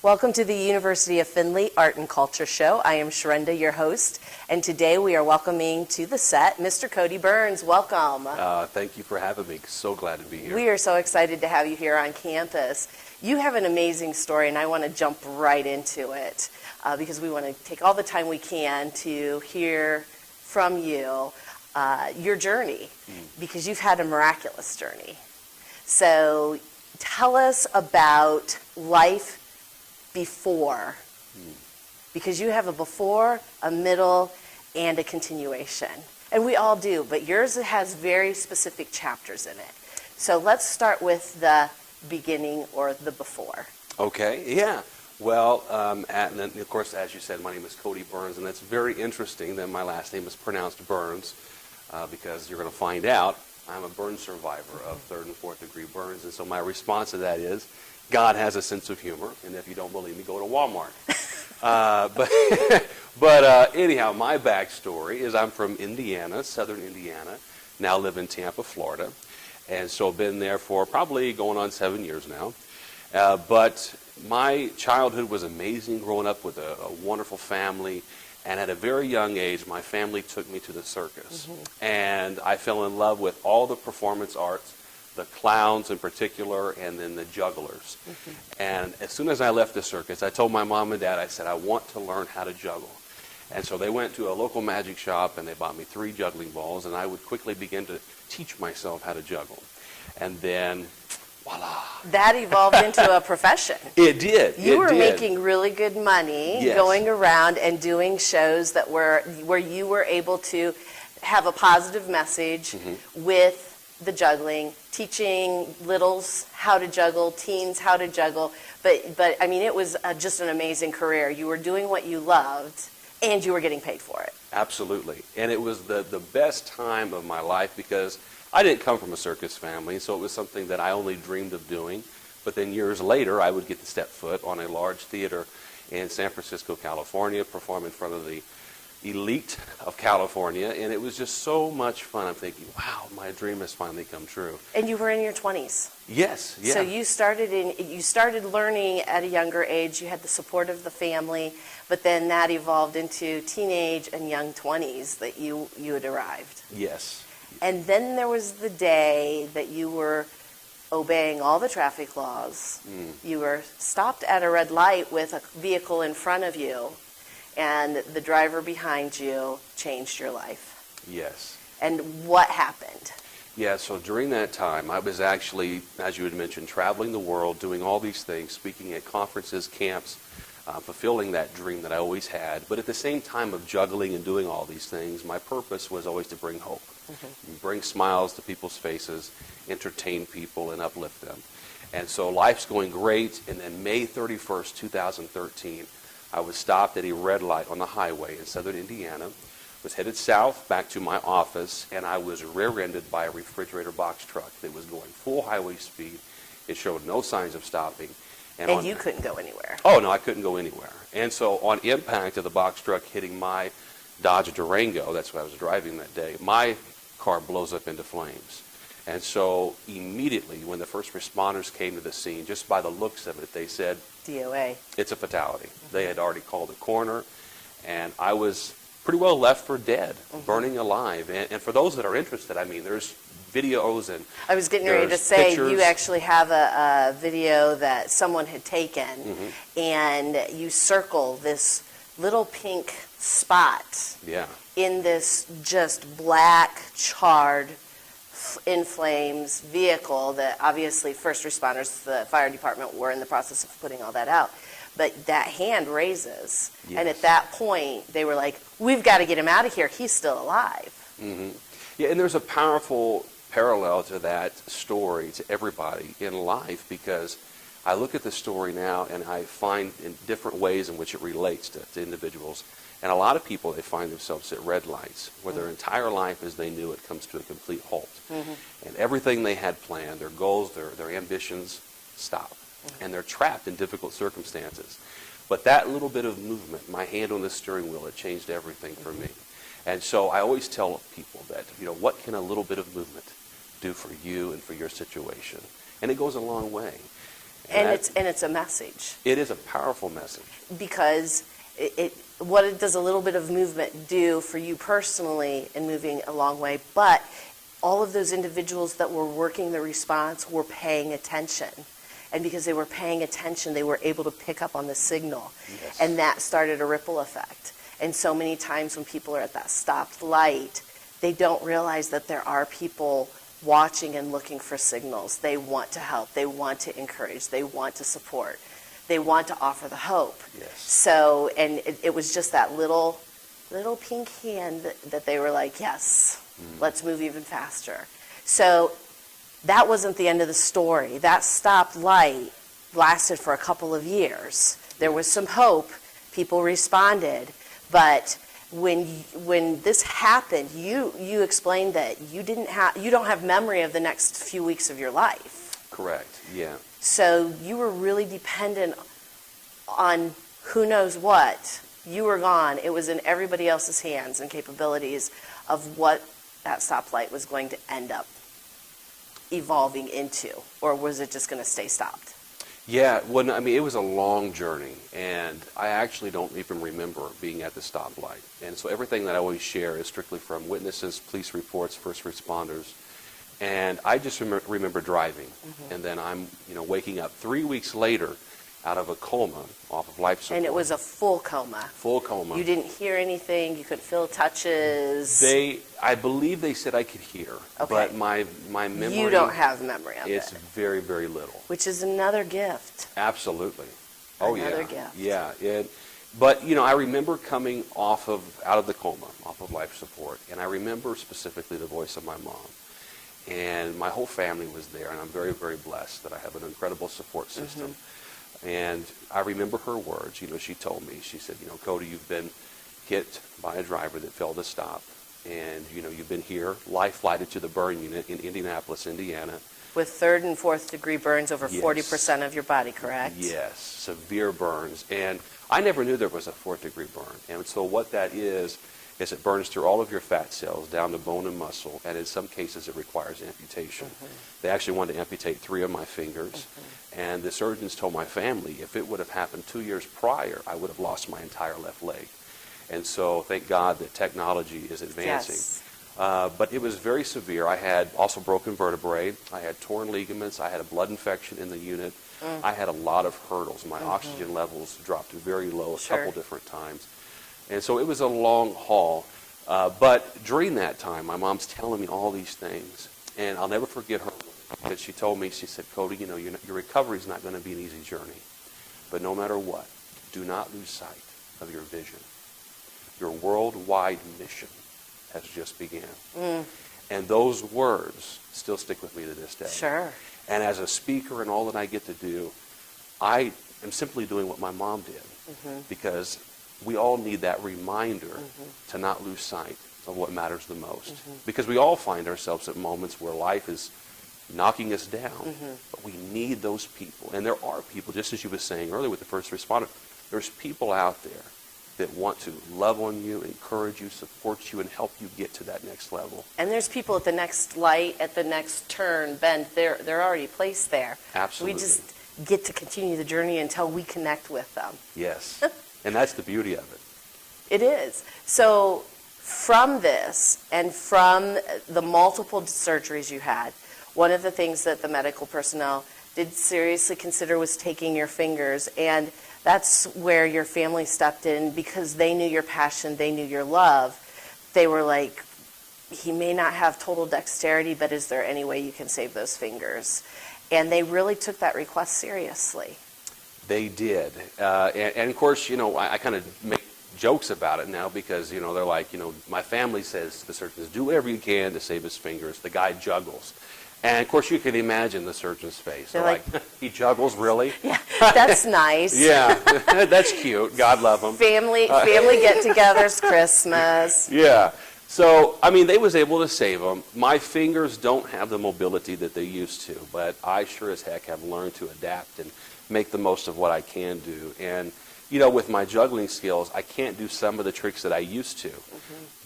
Welcome to the University of Findlay Art and Culture Show. I am Sharinda, your host, and today we are welcoming to the set Mr. Cody Byrns. Welcome. Thank you for having me. So glad to be here. We are so excited to have you here on campus. You have an amazing story, and I want to jump right into it because we want to take all the time we can to hear from you your journey, because you've had a miraculous journey. So tell us about life before, because you have a before, a middle, and a continuation. And we all do, but yours has very specific chapters in it. So let's start with the beginning, or the before. Okay, yeah. Well, and then, of course, as you said, my name is Cody Byrns, and it's very interesting that my last name is pronounced Burns, because you're going to find out I'm a burn survivor of third and fourth degree burns, and so my response to that is, God has a sense of humor, and if you don't believe me, go to Walmart. But anyhow, my backstory is I'm from Indiana, southern Indiana, now live in Tampa, Florida, and so I've been there for probably going on 7 years now. But my childhood was amazing, growing up with a wonderful family, and at a very young age, my family took me to the circus, and I fell in love with all the performance arts, the clowns in particular, and then the jugglers. And as soon as I left the circus, I told my mom and dad, I said, I want to learn how to juggle. And so they went to a local magic shop, and they bought me 3 juggling balls, and I would quickly begin to teach myself how to juggle. And then, voila. That evolved into a profession. It did. You were making really good money, yes, going around and doing shows that were where you were able to have a positive message with the juggling, teaching littles how to juggle, teens how to juggle. But I mean, it was just an amazing career. You were doing what you loved, and you were getting paid for it. Absolutely. And it was the best time of my life, because I didn't come from a circus family, so it was something that I only dreamed of doing. But then years later, I would get to step foot on a large theater in San Francisco, California, perform in front of the elite of California, and it was just so much fun. I'm thinking, wow, my dream has finally come true. And you were in your 20s. Yes, yeah. So you started learning at a younger age. You had the support of the family, but then that evolved into teenage and young 20s that you had arrived. Yes. And then there was the day that you were obeying all the traffic laws. You were stopped at a red light with a vehicle in front of you, and the driver behind you changed your life. Yes. And what happened? Yeah, so during that time, I was actually, as you had mentioned, traveling the world, doing all these things, speaking at conferences, camps, fulfilling that dream that I always had. But at the same time of juggling and doing all these things, my purpose was always to bring hope, bring smiles to people's faces, entertain people, and uplift them. And so life's going great, and then May 31st, 2013, I was stopped at a red light on the highway in southern Indiana, was headed south back to my office, and I was rear-ended by a refrigerator box truck that was going full highway speed. It showed no signs of stopping. And you couldn't go anywhere. Oh, no, I couldn't go anywhere. And so on impact of the box truck hitting my Dodge Durango, that's what I was driving that day, my car blows up into flames. And so immediately when the first responders came to the scene, just by the looks of it, they said, DOA. It's a fatality. They had already called the coroner, and I was pretty well left for dead, burning alive. And for those that are interested, I mean, there's videos and I was getting ready to say, pictures. you actually have a video that someone had taken, and you circle this little pink spot in this just black, charred, in flames vehicle that obviously first responders, the fire department, were in the process of putting all that out. But that hand raises, and at that point they were like, we've got to get him out of here. He's still alive. Yeah, and there's a powerful parallel to that story to everybody in life, because I look at the story now and I find in different ways in which it relates to individuals. And a lot of people, they find themselves at red lights where their entire life as they knew it comes to a complete halt. And everything they had planned, their goals, their ambitions, stop. And they're trapped in difficult circumstances. But that little bit of movement, my hand on the steering wheel, it changed everything for me. And so I always tell people that, what can a little bit of movement do for you and for your situation? And it goes a long way. And it's a message. It is a powerful message. Because what it does a little bit of movement do for you personally in moving a long way, but all of those individuals that were working the response were paying attention. And because they were paying attention, they were able to pick up on the signal. Yes. And that started a ripple effect. And so many times when people are at that stopped light, they don't realize that there are people watching and looking for signals. They want to help. They want to encourage. They want to support. They want to offer the hope. Yes. So, and it was just that little pink hand that they were like, yes, let's move even faster. So that wasn't the end of the story. That stopped light lasted for a couple of years. There was some hope. People responded. But when this happened, you explained that you don't have memory of the next few weeks of your life. Correct. Yeah. So you were really dependent on who knows what. You were gone. It was in everybody else's hands and capabilities of what that stoplight was going to end up evolving into, or was it just going to stay stopped? Yeah, well, I mean, it was a long journey, and I actually don't even remember being at the stoplight. And so everything that I always share is strictly from witnesses, police reports, first responders. And I just remember driving, and then I'm, waking up 3 weeks later out of a coma off of life support. And it was a full coma. Full coma. You didn't hear anything. You couldn't feel touches. I believe they said I could hear, Okay. but my memory. You don't have memory of it. It's very, very little. Which is another gift. Absolutely. Oh Another yeah. gift. Yeah. But I remember coming out of the coma, off of life support, and I remember specifically the voice of my mom. And my whole family was there, and I'm very, very blessed that I have an incredible support system. And I remember her words. She told me, she said, Cody, you've been hit by a driver that failed to stop. And, you've been here, life flighted to the burn unit in Indianapolis, Indiana. With 3rd and 4th degree burns over Yes. 40% of your body, correct? Yes, severe burns. And I never knew there was a 4th degree burn. And so what that is it burns through all of your fat cells down to bone and muscle, and in some cases it requires amputation. They actually wanted to amputate 3 of my fingers, and the surgeons told my family if it would have happened 2 years prior, I would have lost my entire left leg. And so thank God that technology is advancing. Yes. But it was very severe. I had also broken vertebrae. I had torn ligaments. I had a blood infection in the unit. I had a lot of hurdles. My oxygen levels dropped very low a couple different times. And so it was a long haul. But during that time, my mom's telling me all these things. And I'll never forget her, because she told me, she said, Cody, your recovery is not going to be an easy journey. But no matter what, do not lose sight of your vision. Your worldwide mission has just began. And those words still stick with me to this day. Sure. And as a speaker and all that I get to do, I am simply doing what my mom did. Because we all need that reminder to not lose sight of what matters the most. Because we all find ourselves at moments where life is knocking us down. But we need those people. And there are people, just as you were saying earlier with the first responder, there's people out there that want to love on you, encourage you, support you, and help you get to that next level. And there's people at the next light, at the next turn, bend. They're already placed there. Absolutely. We just get to continue the journey until we connect with them. Yes. And that's the beauty of it. It is. So from this and from the multiple surgeries you had, one of the things that the medical personnel did seriously consider was taking your fingers, and that's where your family stepped in because they knew your passion, they knew your love. They were like, he may not have total dexterity, but is there any way you can save those fingers? And they really took that request seriously. They did. And of course, I kind of make jokes about it now because, they're like, my family says to the surgeons, do whatever you can to save his fingers. The guy juggles. And of course, you can imagine the surgeon's face. They're like, he juggles, really? Yeah, that's nice. Yeah, that's cute. God love him. Family get-togethers, Christmas. Yeah. So, they was able to save them. My fingers don't have the mobility that they used to, but I sure as heck have learned to adapt and make the most of what I can do. And, with my juggling skills, I can't do some of the tricks that I used to.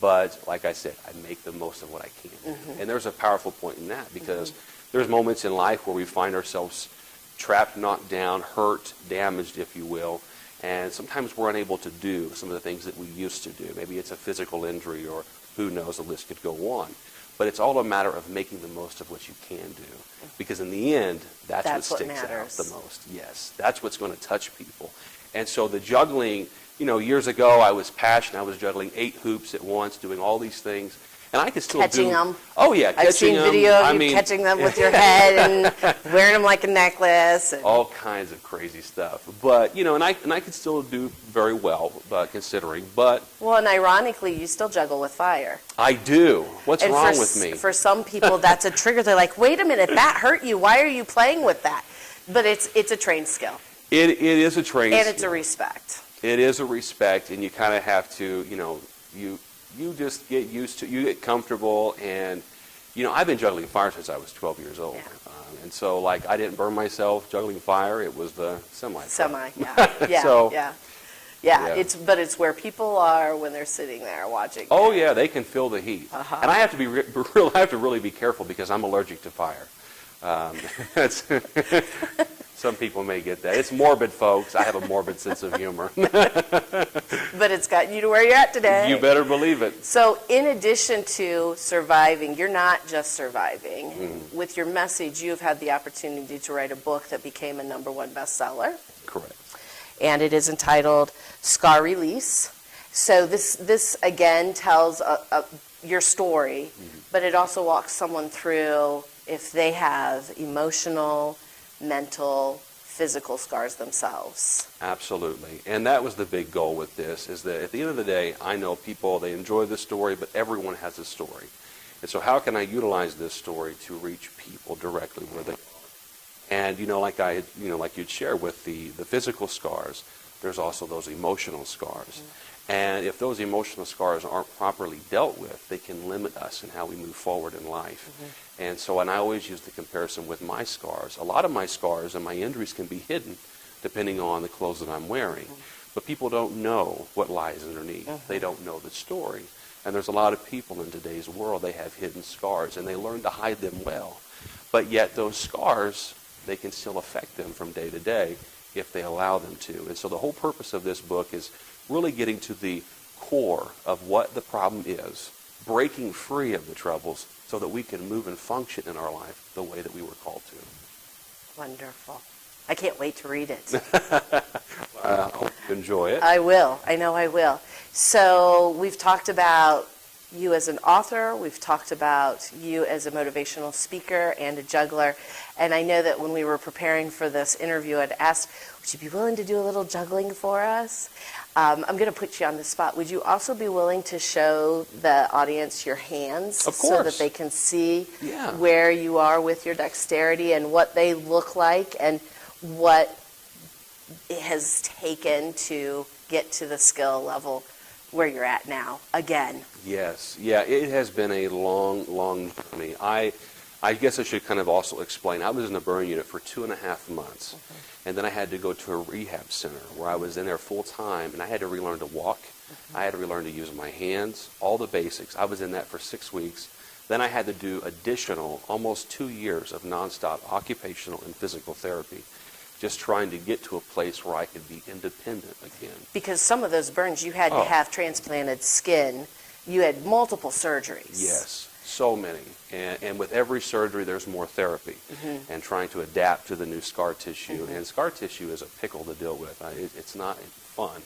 But, like I said, I make the most of what I can. And there's a powerful point in that because there's moments in life where we find ourselves trapped, knocked down, hurt, damaged, if you will. And sometimes we're unable to do some of the things that we used to do. Maybe it's a physical injury, or who knows, the list could go on. But it's all a matter of making the most of what you can do. Because in the end, that's what sticks out the most. Yes, that's what's going to touch people. And so the juggling, years ago I was passionate. I was juggling 8 hoops at once, doing all these things. And I could still catching them. Oh, yeah, catching them. I've seen video of you catching them with your head and wearing them like a necklace. And all kinds of crazy stuff. But, and I could still do very well, considering. But well, and ironically, you still juggle with fire. I do. What's wrong with me? For some people, that's a trigger. They're like, wait a minute, that hurt you. Why are you playing with that? But it's a trained skill. It is a trained skill. And it's a respect. It is a respect, and you kind of have to, you just get used to, you get comfortable, and, I've been juggling fire since I was 12 years old. Yeah. And so, I didn't burn myself juggling fire. It was the semi. Yeah. So, yeah. But it's where people are when they're sitting there watching. Oh, yeah, they can feel the heat. Uh-huh. And I have to really be careful because I'm allergic to fire. Some people may get that. It's morbid, folks. I have a morbid sense of humor. But it's got you to where you're at today. You better believe it. So in addition to surviving, you're not just surviving. Mm-hmm. With your message, you've had the opportunity to write a book that became a #1 bestseller. Correct. And it is entitled Scar Release. So this again tells your story, mm-hmm. but it also walks someone through if they have emotional, mental, physical scars themselves. Absolutely. And that was the big goal with this, is that at the end of the day, I know people, they enjoy the story, but everyone has a story. And so how can I utilize this story to reach people directly where they are? And, like you'd share with the physical scars, there's also those emotional scars. Mm-hmm. And if those emotional scars aren't properly dealt with, they can limit us in how we move forward in life. Mm-hmm. And I always use the comparison with my scars. A lot of my scars and my injuries can be hidden depending on the clothes that I'm wearing. Mm-hmm. But people don't know what lies underneath. Mm-hmm. They don't know the story. And there's a lot of people in today's world, they have hidden scars, and they learn to hide them well. But yet those scars, they can still affect them from day to day if they allow them to. And so the whole purpose of this book is really getting to the core of what the problem is, breaking free of the troubles so that we can move and function in our life the way that we were called to. Wonderful. I can't wait to read it. I hope you enjoy it. I will. I know I will. So we've talked about you as an author. We've talked about you as a motivational speaker and a juggler. And I know that when we were preparing for this interview, I'd asked, would you be willing to do a little juggling for us? I'm going to put you on the spot. Would you also be willing to show the audience your hands? Of course. So that they can see where you are with your dexterity and what they look like and what it has taken to get to the skill level where you're at now, again. Yes. Yeah, it has been a long, long journey. I guess I should kind of also explain. I was in the burn unit for 2.5 months. Mm-hmm. And then I had to go to a rehab center where I was in there full time, and I had to relearn to walk. Mm-hmm. I had to relearn to use my hands, all the basics. I was in that for 6 weeks. Then I had to do additional, almost 2 years of nonstop occupational and physical therapy, just trying to get to a place where I could be independent again. Because some of those burns, you had to have transplanted skin. You had multiple surgeries. Yes, so many. And with every surgery, there's more therapy, mm-hmm. and trying to adapt to the new scar tissue. Mm-hmm. And scar tissue is a pickle to deal with. It's not fun.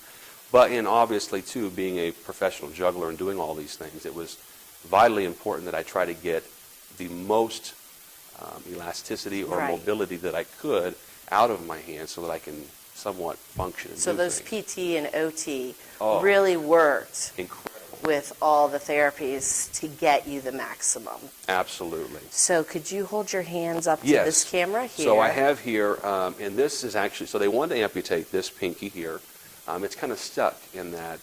But obviously, too, being a professional juggler and doing all these things, it was vitally important that I try to get the most elasticity or mobility that I could out of my hands so that I can somewhat function and so do those things. PT and OT really worked. Incredible. With all the therapies to get you the maximum. Absolutely. So could you hold your hands up to this camera here? So I have here, and this is actually, so they wanted to amputate this pinky here. It's kind of stuck in that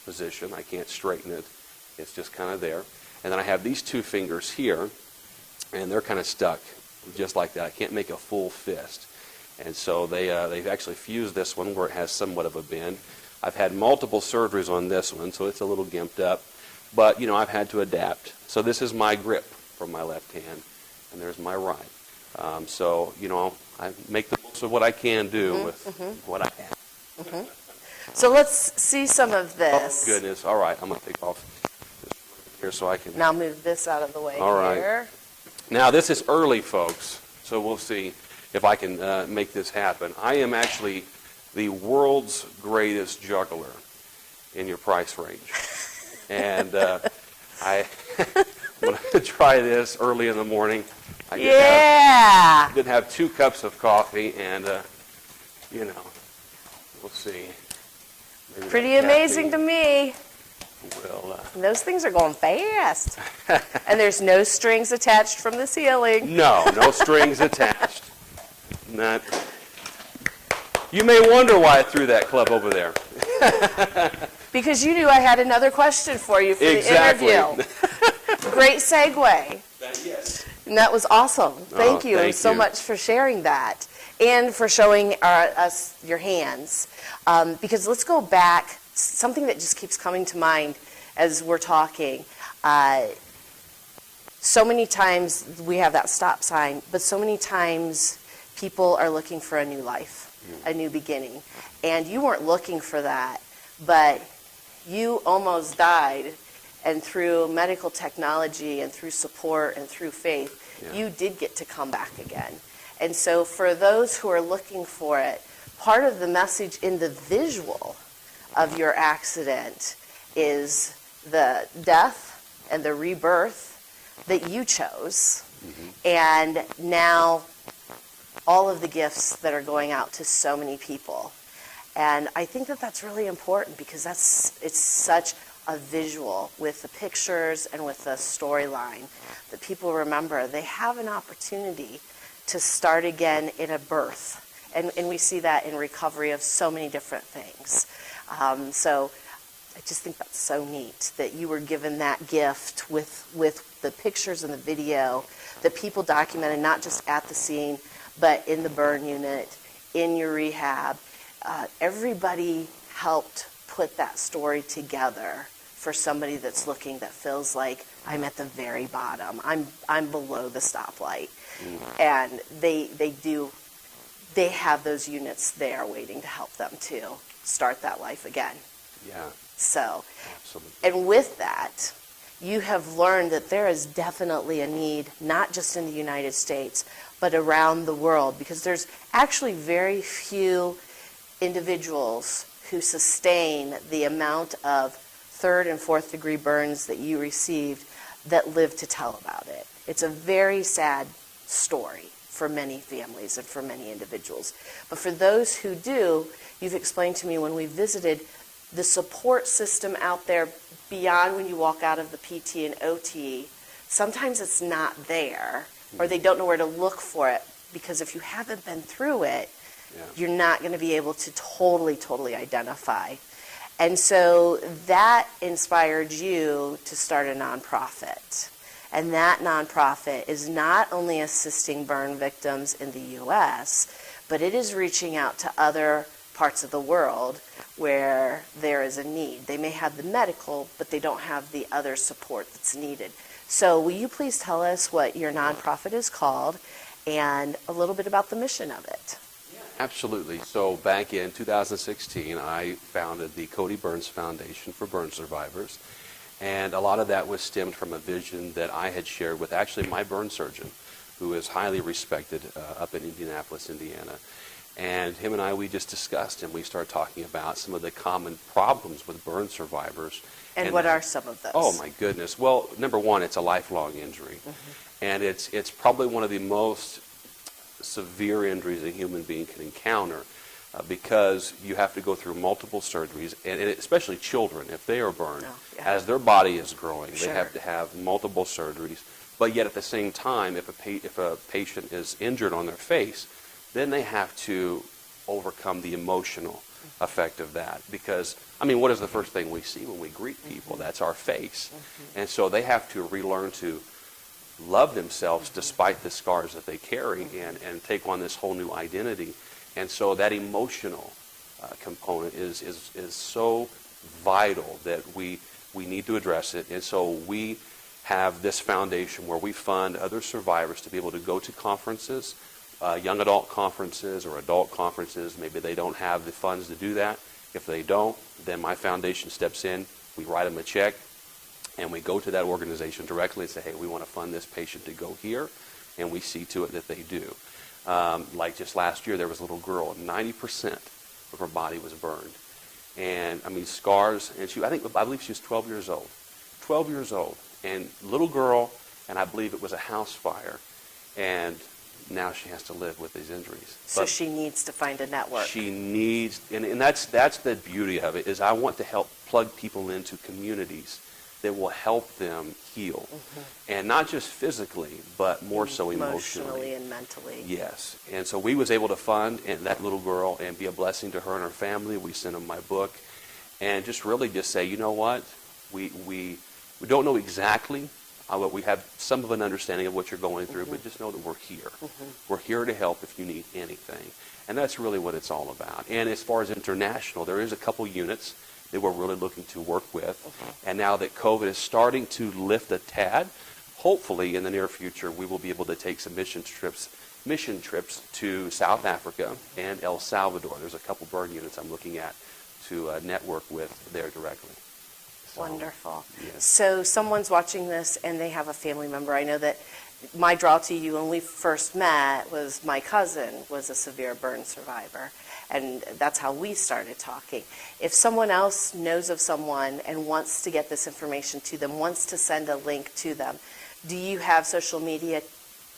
position. I can't straighten it. It's just kind of there. And then I have these 2 fingers here, and they're kind of stuck just like that. I can't make a full fist. And so they've actually fused this one where it has somewhat of a bend. I've had multiple surgeries on this one, so it's a little gimped up. But, I've had to adapt. So this is my grip from my left hand, and there's my right. So, I make the most of what I can do with what I have. So let's see some of Oh, this. goodness. All right. I'm going to take off this here so I can... Now move this out of the way All right. here. Now, this is early, folks, so we'll see if I can make this happen. I am actually the world's greatest juggler in your price range. And I'm going to try this early in the morning. I didn't have 2 cups of coffee, and, we'll see. Maybe Pretty amazing to me. Will, Those things are going fast. And there's no strings attached from the ceiling. no strings attached. Not. You may wonder why I threw that club over there. Because you knew I had another question for you for the interview. Great segue. Yes. And that was awesome. Thank you so much for sharing that and for showing us your hands. Because let's go back, something that just keeps coming to mind as we're talking. So many times we have that stop sign, but so many times people are looking for a new life, a new beginning. And you weren't looking for that, but you almost died. And through medical technology and through support and through faith, you did get to come back again. And so for those who are looking for it, part of the message in the visual of your accident is the death and the rebirth that you chose. And now all of the gifts that are going out to so many people. And I think that that's really important because it's such a visual with the pictures and with the storyline that people remember. They have an opportunity to start again in a birth. And we see that in recovery of so many different things. So I just think that's so neat that you were given that gift with the pictures and the video that people documented, not just at the scene, but in the burn unit, in your rehab. Everybody helped put that story together for somebody that's looking, that feels like I'm at the very bottom. I'm below the stoplight. And they have those units there waiting to help them to start that life again. Yeah. So, Absolutely. and with that, you have learned that there is definitely a need, not just in the United States, but around the world, because there's actually very few individuals who sustain the amount of 3rd and 4th degree burns that you received that live to tell about it. It's a very sad story for many families and for many individuals. But for those who do, you've explained to me when we visited, the support system out there beyond when you walk out of the PT and OT, sometimes it's not there, or they don't know where to look for it, because if you haven't been through it, you're not going to be able to totally identify. And so that inspired you to start a nonprofit. And that nonprofit is not only assisting burn victims in the U.S., but it is reaching out to other parts of the world where there is a need. They may have the medical, but they don't have the other support that's needed. So will you please tell us what your nonprofit is called and a little bit about the mission of it? Absolutely. So back in 2016, I founded the Cody Byrns Foundation for Burn Survivors. And a lot of that was stemmed from a vision that I had shared with actually my burn surgeon, who is highly respected up in Indianapolis, Indiana. And him and I, we just discussed, and we started talking about some of the common problems with burn survivors. And what are some of those? Oh, my goodness. Well, number one, it's a lifelong injury. And it's probably one of the most severe injuries a human being can encounter because you have to go through multiple surgeries, and especially children, if they are burned, as their body is growing, they have to have multiple surgeries. But yet at the same time, if a patient is injured on their face, then they have to overcome the emotional effect of that. Because, I mean, what is the first thing we see when we greet people? That's our face. And so they have to relearn to love themselves despite the scars that they carry and take on this whole new identity. And so that emotional component is so vital that we need to address it. And so we have this foundation where we fund other survivors to be able to go to conferences, young adult conferences or adult conferences. Maybe they don't have the funds to do that. If they don't, then my foundation steps in. We write them a check, and we go to that organization directly and say, hey, we want to fund this patient to go here, and we see to it that they do. Like just last year, there was a little girl, 90% of her body was burned. And, I mean, scars, and I believe she was 12 years old. 12 years old, and little girl, and I believe it was a house fire, and now she has to live with these injuries. So she needs to find a network. She needs, and that's the beauty of it, is I want to help plug people into communities that will help them heal. And not just physically, but more so emotionally. And mentally. Yes. And so we was able to fund that little girl and be a blessing to her and her family. We sent them my book and just really just say, you know what, we don't know exactly, but we have some of an understanding of what you're going through, but just know that we're here. We're here to help if you need anything. And that's really what it's all about. And as far as international, there is a couple units that we're really looking to work with. And now that COVID is starting to lift a tad, hopefully in the near future we will be able to take some mission trips to South Africa and El Salvador. There's a couple burn units I'm looking at to network with there directly. So, wonderful. Yes. So someone's watching this and they have a family member. I know that my draw to you when we first met was my cousin was a severe burn survivor. And that's how we started talking. If someone else knows of someone and wants to get this information to them, wants to send a link to them, do you have social media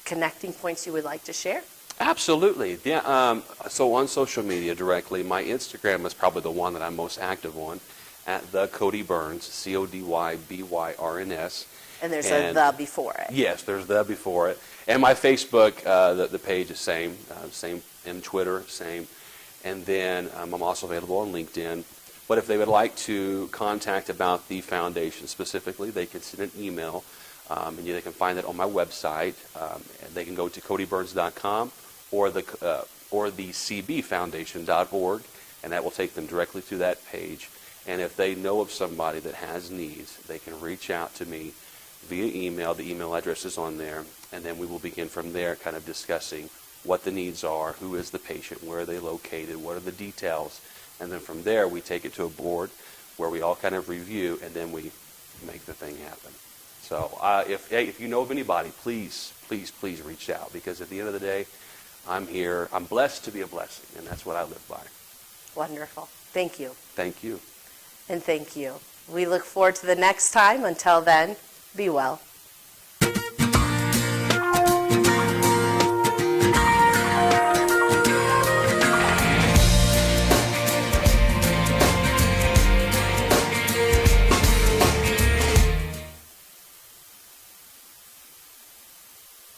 connecting points you would like to share? Absolutely. Yeah. So on social media directly, my Instagram is probably the one that I'm most active on, at the Cody Byrns, CODYBYRNS. And there's a the before it. Yes, there's the before it. And my Facebook, the page is same, and Twitter, same. And then I'm also available on LinkedIn. But if they would like to contact about the foundation specifically, they can send an email, and they can find it on my website. And they can go to CodyByrns.com or the cbfoundation.org, and that will take them directly to that page. And if they know of somebody that has needs, they can reach out to me via email. The email address is on there, and then we will begin from there kind of discussing what the needs are, who is the patient, where are they located, what are the details, and then from there we take it to a board where we all kind of review, and then we make the thing happen. So if you know of anybody, please reach out, because at the end of the day, I'm here. I'm blessed to be a blessing, and that's what I live by. Wonderful. Thank you. Thank you. And thank you. We look forward to the next time. Until then, be well.